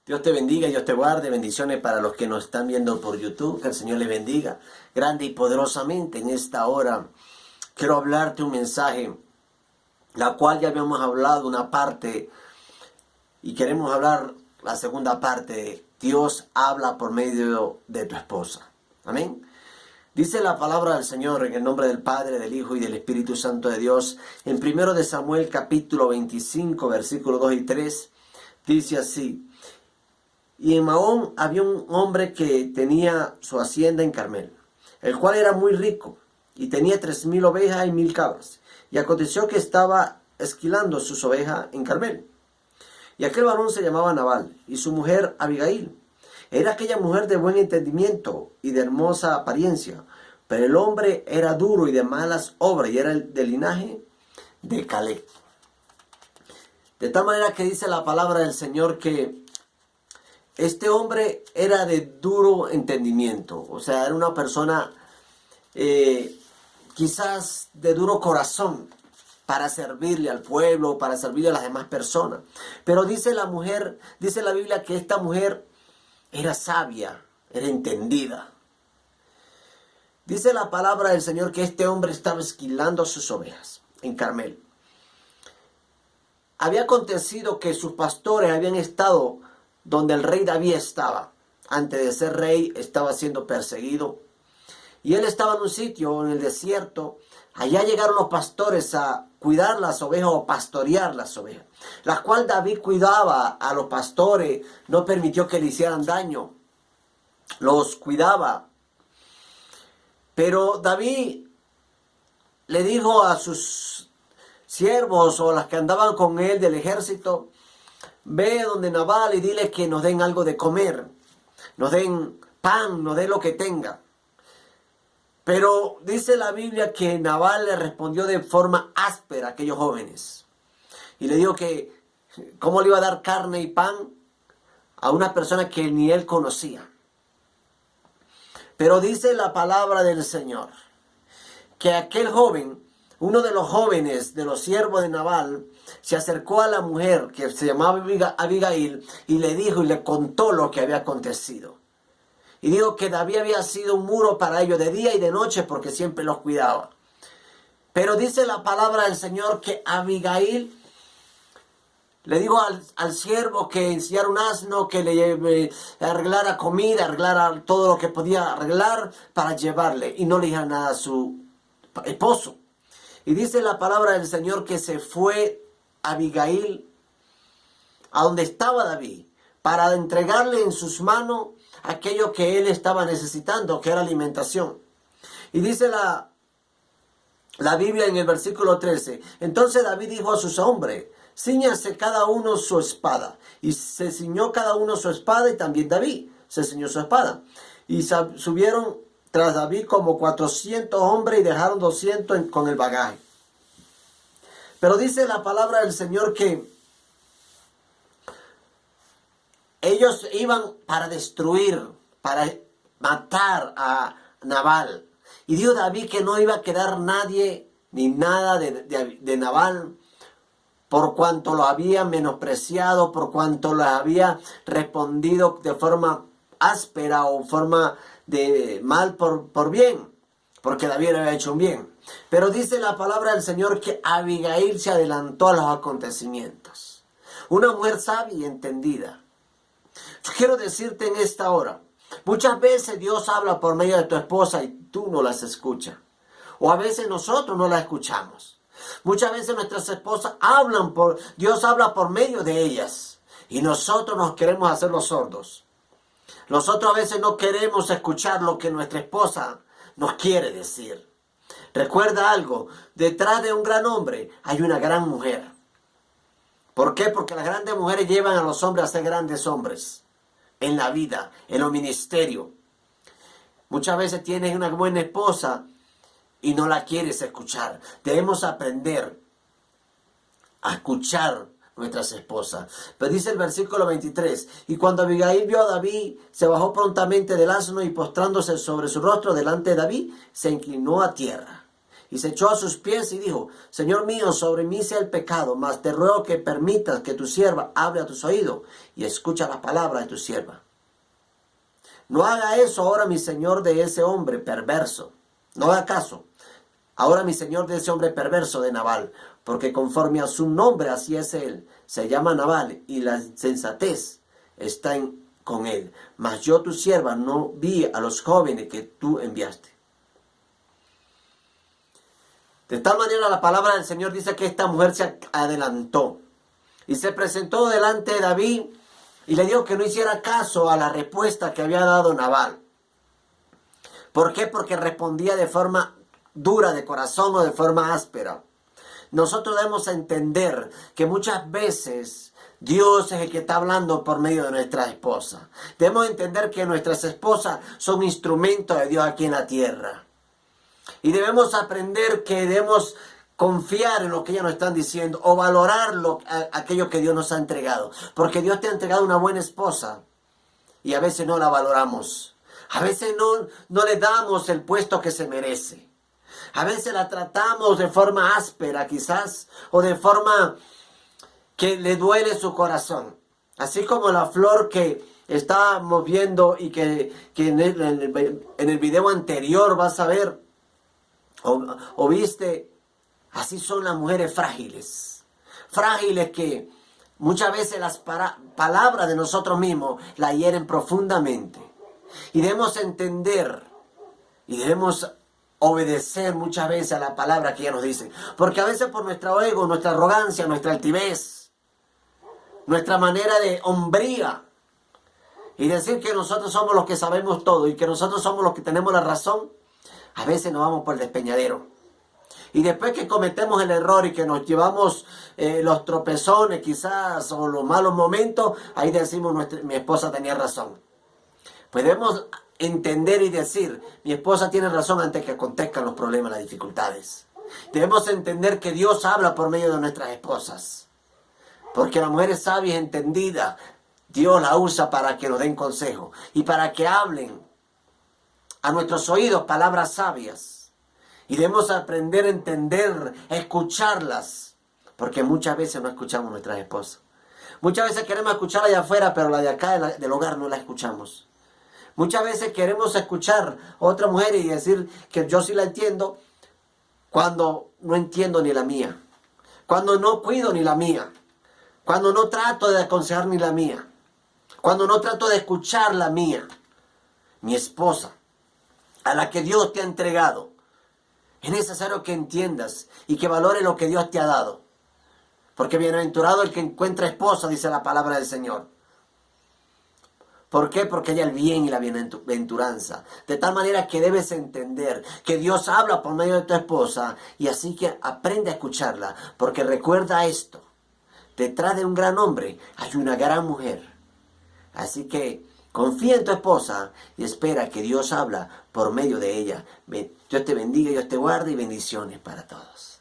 Dios te bendiga, Dios te guarde, bendiciones para los que nos están viendo por YouTube, que el Señor les bendiga grande y poderosamente en esta hora. Quiero hablarte un mensaje, la cual ya habíamos hablado una parte y queremos hablar la segunda parte. Dios habla por medio de tu esposa. Amén. Dice la palabra del Señor en el nombre del Padre, del Hijo y del Espíritu Santo de Dios. En 1 de Samuel capítulo 25, versículos 2 y 3, dice así. Y en Maón había un hombre que tenía su hacienda en Carmel, el cual era muy rico, y tenía 3,000 ovejas y 1,000 cabras. Y aconteció que estaba esquilando sus ovejas en Carmel. Y aquel varón se llamaba Nabal, y su mujer Abigail. Era aquella mujer de buen entendimiento y de hermosa apariencia, pero el hombre era duro y de malas obras, y era del linaje de Caleb. De tal manera que dice la palabra del Señor que este hombre era de duro entendimiento, o sea, era una persona quizás de duro corazón para servirle al pueblo, para servirle a las demás personas. Pero dice la mujer, dice la Biblia que esta mujer era sabia, era entendida. Dice la palabra del Señor que este hombre estaba esquilando sus ovejas en Carmel. Había acontecido que sus pastores habían estado donde el rey David estaba. Antes de ser rey estaba siendo perseguido. Y él estaba en un sitio, en el desierto. Allá llegaron los pastores a cuidar las ovejas o pastorear las ovejas. Las cuales David cuidaba a los pastores, no permitió que le hicieran daño. Los cuidaba. Pero David le dijo a sus siervos o las que andaban con él del ejército: ve donde Nabal y dile que nos den algo de comer, nos den pan, nos den lo que tenga. Pero dice la Biblia que Nabal le respondió de forma áspera a aquellos jóvenes. Y le dijo que cómo le iba a dar carne y pan a una persona que ni él conocía. Pero dice la palabra del Señor que aquel joven, uno de los jóvenes de los siervos de Nabal, se acercó a la mujer que se llamaba Abigail y le dijo y le contó lo que había acontecido. Y dijo que David había sido un muro para ellos de día y de noche porque siempre los cuidaba. Pero dice la palabra del Señor que Abigail le dijo al siervo que ensillara un asno, que le arreglara comida, arreglara todo lo que podía arreglar para llevarle. Y no le dijo nada a su esposo. Y dice la palabra del Señor que se fue Abigail a donde estaba David para entregarle en sus manos aquello que él estaba necesitando, que era alimentación. Y dice la Biblia en el versículo 13: entonces David dijo a sus hombres: cíñanse cada uno su espada. Y se ciñó cada uno su espada, y también David se ciñó su espada. Y subieron tras David como 400 hombres y dejaron 200 con el bagaje. Pero dice la palabra del Señor que ellos iban para destruir, para matar a Nabal. Y dijo David que no iba a quedar nadie ni nada de Nabal, por cuanto lo había menospreciado, por cuanto lo había respondido de forma áspera o forma de mal por bien, porque David le había hecho un bien. Pero dice la palabra del Señor que Abigail se adelantó a los acontecimientos. Una mujer sabia y entendida. Yo quiero decirte en esta hora, muchas veces Dios habla por medio de tu esposa y tú no las escuchas. O a veces nosotros no las escuchamos. Muchas veces nuestras esposas Dios habla por medio de ellas. Y nosotros nos queremos hacer los sordos. Nosotros a veces no queremos escuchar lo que nuestra esposa nos quiere decir. Recuerda algo, detrás de un gran hombre hay una gran mujer. ¿Por qué? Porque las grandes mujeres llevan a los hombres a ser grandes hombres en la vida, en los ministerios. Muchas veces tienes una buena esposa y no la quieres escuchar. Debemos aprender a escuchar nuestras esposas. Pero dice el versículo 23, y cuando Abigail vio a David, se bajó prontamente del asno y postrándose sobre su rostro delante de David, se inclinó a tierra. Y se echó a sus pies y dijo: Señor mío, sobre mí sea el pecado, mas te ruego que permitas que tu sierva hable a tus oídos y escucha la palabra de tu sierva. No haga eso ahora mi señor de ese hombre perverso. No haga caso ahora mi señor de ese hombre perverso de Nabal, porque conforme a su nombre así es él. Se llama Nabal y la sensatez está con él. Mas yo tu sierva no vi a los jóvenes que tú enviaste. De tal manera la palabra del Señor dice que esta mujer se adelantó y se presentó delante de David y le dijo que no hiciera caso a la respuesta que había dado Nabal. ¿Por qué? Porque respondía de forma dura de corazón o de forma áspera. Nosotros debemos entender que muchas veces Dios es el que está hablando por medio de nuestra esposa. Debemos entender que nuestras esposas son instrumentos de Dios aquí en la tierra. Y debemos aprender que debemos confiar en lo que ellas nos están diciendo o valorar aquello que Dios nos ha entregado. Porque Dios te ha entregado una buena esposa y a veces no la valoramos. A veces no le damos el puesto que se merece. A veces la tratamos de forma áspera quizás o de forma que le duele su corazón. Así como la flor que estábamos viendo y que en el video anterior vas a ver o viste, así son las mujeres frágiles. Frágiles que muchas veces las palabras de nosotros mismos la hieren profundamente. Y debemos entender y debemos obedecer muchas veces a la palabra que ella nos dice. Porque a veces por nuestro ego, nuestra arrogancia, nuestra altivez, nuestra manera de hombría y decir que nosotros somos los que sabemos todo y que nosotros somos los que tenemos la razón, a veces nos vamos por el despeñadero. Y después que cometemos el error y que nos llevamos los tropezones quizás o los malos momentos, ahí decimos mi esposa tenía razón. Podemos entender y decir, mi esposa tiene razón antes que acontezcan los problemas, las dificultades. Debemos entender que Dios habla por medio de nuestras esposas. Porque la mujer es sabia y entendida. Dios la usa para que nos den consejo y para que hablen a nuestros oídos palabras sabias. Y debemos aprender a entender, a escucharlas. Porque muchas veces no escuchamos a nuestras esposas. Muchas veces queremos escucharla allá afuera, pero la de acá del hogar no la escuchamos. Muchas veces queremos escuchar a otra mujer y decir que yo sí la entiendo cuando no entiendo ni la mía. Cuando no cuido ni la mía. Cuando no trato de aconsejar ni la mía. Cuando no trato de escuchar la mía. Mi esposa, a la que Dios te ha entregado. Es necesario que entiendas y que valores lo que Dios te ha dado. Porque bienaventurado el que encuentra esposa, dice la palabra del Señor. ¿Por qué? Porque ella el bien y la bienaventuranza. De tal manera que debes entender que Dios habla por medio de tu esposa y así que aprende a escucharla. Porque recuerda esto, detrás de un gran hombre hay una gran mujer. Así que confía en tu esposa y espera que Dios habla por medio de ella. Dios te bendiga, Dios te guarde y bendiciones para todos.